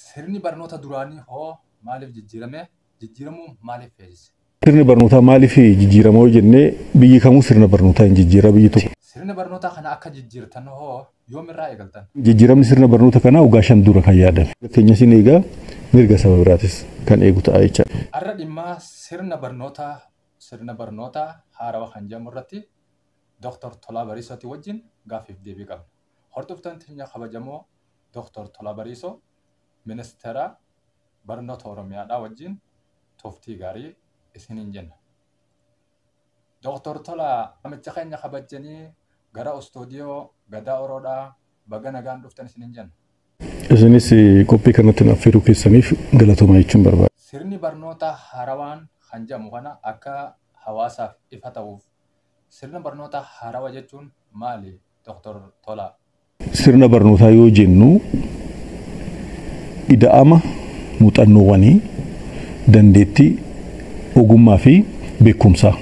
Sirni barnoota duraanii hoo maaliif jijjiirame? Jijjiiramuu maaliif feesise? Sirni barnootaa maaliif jijjiiramoo jennee biyyi kamuu sirna barnootaa hin jijjiira biyyi tokko. Sirni barnootaa kana akka jijjiirtan hoo yoomirraa eegaltan? Jijjiiramni sirna barnoota kanaa waggaa 5 dura kan yaadame. Keenya sin eegaa mirga saba biraatis kan eegu ta'a jechaadha. Har'a dhimma sirna barnootaa haarawaa kan jedhamu irratti Dr. Tolaa Bariisooti wajjin gaaffiif deebii qabna. Hordoftoonni keenya kabajamoo Dr. Tolaa Bariisoo ministeera barnoota Oromiyaadhaa wajjin tooftii gaarii isiniin jenna. Dr. Tolaa namicha keenya kabajanii gara istuudiyoo Gadaa Oroodhaa baga nagaan dhuftan isiniin jenna. Isinis qophii kanatti naaf fedhuu keessaniif galatoomaa jechuun barbaada. Sirni barnoota haarawaan kan jedhamu kana akka hawaasaaf ifa ta'uuf sirna barnoota haarawaa jechuun maali Dr. Tolaa? Sirna barnootaa yoo jennu ida'ama muuxannoowwanii dandeettii ogummaa fi beekumsaa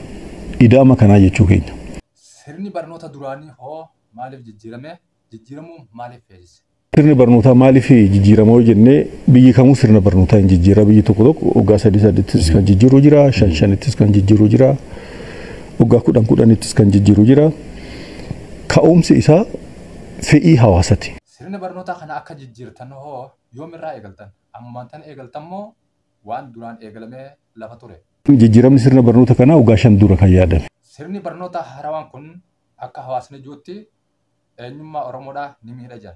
ida'ama kanaa jechuu keenya. Sirni barnoota duraanii hoo maaliif jijjiirame? Jijjiiramuu maaliif feesise? Sirni barnootaa maaliif jijjiiramoo jennee biyyi kamuu sirna barnootaa hin jijjiira biyyi tokko waggaa 3 kan jijjiiruu jira 5 kan jijjiiruu jira waggaa 10 kan jijjiiruu jira ka'umsi isaa fedhii hawaasaati. Sirni barnootaa kana akka jijjiirtan hoo yoomirraa eegaltan? Ammaan tan eegaltan moo waan duraan eegalamee lafa ture? Jijjiiramni sirna barnoota kanaa waggaa 5 dura kan yaadame. Sirni barnoota haarawaan kun akka hawaasni jirutti eenyummaa Oromoodhaa ni miidha jedhan.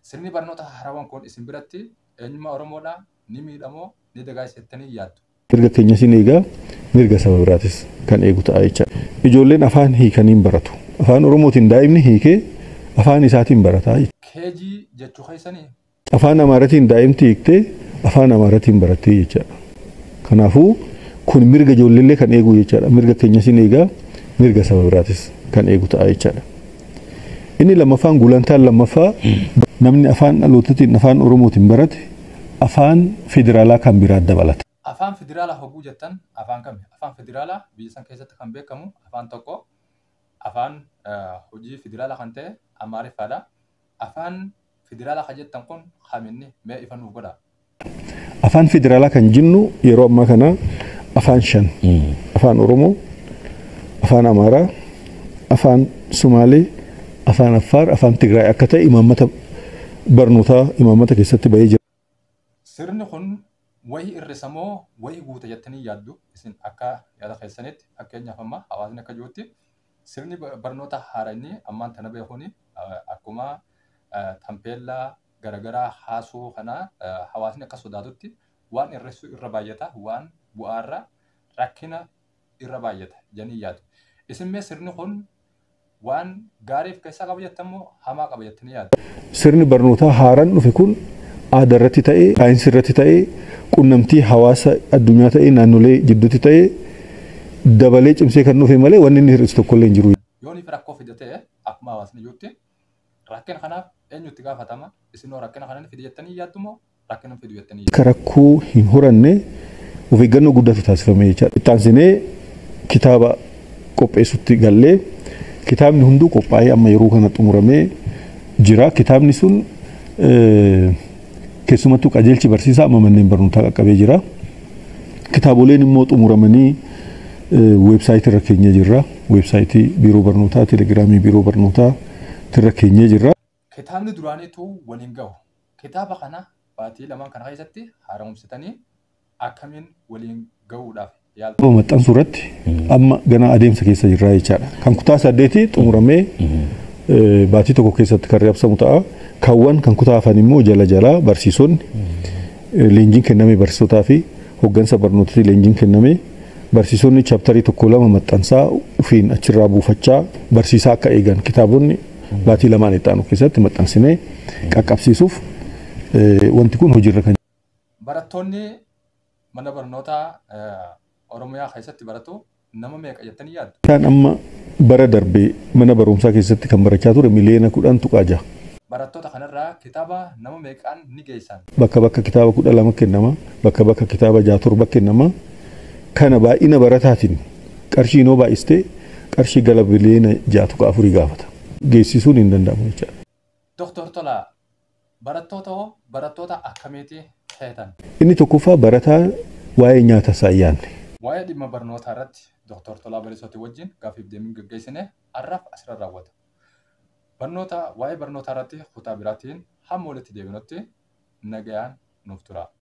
Sirni barnoota haarawaan kun isin biratti eenyummaa Oromoodhaa ni miidhamoo ni dagaagsettanii yaaddu? Mirga keenya sin eegaa mirga saba biraatis kan eegu ta'a jechaadha. Ijoolleen afaan hiikaniin baratu. Afaan Oromootiin daa'imni hiikee afaan isaatiin barataa. Keejii jechuu keessanii? Afaan Amaaratiin daa'imti hiiktee afaan Amaaratiin barattee jechaadha. Kanaafuu kun mirga ijoolleellee kan eegu jechaadha. Mirga keenya sin eegaa mirga saba biraatis kan eegu ta'a jechaadha. Inni lammaffaan gulantaan lammaffaa namni afaan dhalootatiin afaan Oromootiin barate afaan federaalaa kan biraa dabalata. Afaan federaalaa hogguu jettan afaan kami? Afaan federaalaa biyya san keessatti kan beekamu afaan tokko afaan hojii federaalaa kan ta'e Amaariffaadha. Afaan federaalaa kan jettan kun haminni mee ifa nuuf godhaa? Afaan federaalaa kan jennu yeroo ammaa kana afaan 5 afaan Oromoo, afaan Amaaraa, afaan Sumaalee, afaan Affaar, afaan Tigraay akka ta'e imaammata barnootaa imaammata keessatti bahee jira. Sirni kun wayii irrisamoo wayii guuta jettanii yaaddu isin akka yaada keessanitti fakkeenyaaf amma hawaasni akka jirutti sirni barnoota haaranii ammaan tana beekuuni akkuma tampeellaa garagaraa haasuu kana hawaasni akka sodaatutti waan irrisuu irra baay'ata waan bu'aarra rakkina irra baay'ata janii yaadu. Isin mee sirni kun waan gaariif keessaa qaba jettammoo hamaa qaba jettanii yaaddu? Sirni barnootaa haaraan dhufe kun aadaa irratti ta'ee saayinsii irratti ta'ee qunnamtii hawaasa addunyaa ta'ee naannolee jidduutti ta'ee dabalee cimsee kan dhufe malee wanni inni hir'isu tokko illee hin jiru. Yoon ifa rakkoo fide ta'e akkuma hawaasni jirutti rakkina kanaaf eenyutti gaafatama? Isinoo rakkina kanaan fide jettanii yaaddu moo rakkina fidu jettanii yaaddu? Akka rakkoo hin horanne of eeggannoo guddatu taasifamee jechaadha. Itti aansinee kitaaba qopheessutti gallee kitaabni hunduu qophaa'ee amma yeroo kana xumuramee jira. Kitaabni sun keessumattuu qajeelchi barsiisaa amma manneen barnootaa qaqqabee jira. Kitaaboleen immoo xumuramanii weebsaayitii irra keenyee jirra. Weebsaayitii biiroo barnootaa, telegiraamii biiroo barnootaa irra keenyee jirra. Kitaabni duraaniitu waliin gahu. Kitaaba kana baatii lamaan kana keessatti haaromsitanii akkamiin waliin gahuudhaaf yaaltu? Maxxansuu irratti amma gana adeemsa keessa jirra jechaadha. Kan kutaa 8 xumuramee baatii tokko keessatti kan raabsamu ta'a. Kaawwan kan kutaa afaan immoo jala barsiisonni leenjiin kenname barsiisotaa fi hooggansa barnootaatti leenjiin kenname barsiisonni chaaptarii 1-2 maxxansaa ofiin achirraa buufachaa barsiisaa akka eegan kitaabonni baatii lamaan itti aanu keessatti maxxansinee qaqqabsiisuuf wanti kun hojiirra kan jiru. Barattoonni mana barnootaa Oromiyaa keessatti baratu nama meeqa jettanii yaaddu? Kan amma bara darbee mana barumsaa keessatti kan barachaa ture miliyoona 10.6. Barattoota kanarraa kitaaba nama meeqaan ni geessan? Bakka kitaaba 12 kennama, bakka kitaaba 6-7 kennama. Kana baay'ina barataatiin qarshii noo baay'istee qarshii gala miliyoona 6.4 gaafata. Geessisuun hin danda'amu jechaadha. Dr. Tolaa barattoota akkamiitii ta'etan. Inni tokkoffaa barataa waa'ee nyaata isaa yaadne. Waa'ee dhimma barnootaa irratti Dr. Tolaa Bariisootii wajjin gaaffiif deebii gaggeessine har'aaf asirra raawwata. Waa'ee barnootaa irratti kutaa biraatiin hamma walitti deebinutti nagayaan nuuf tura.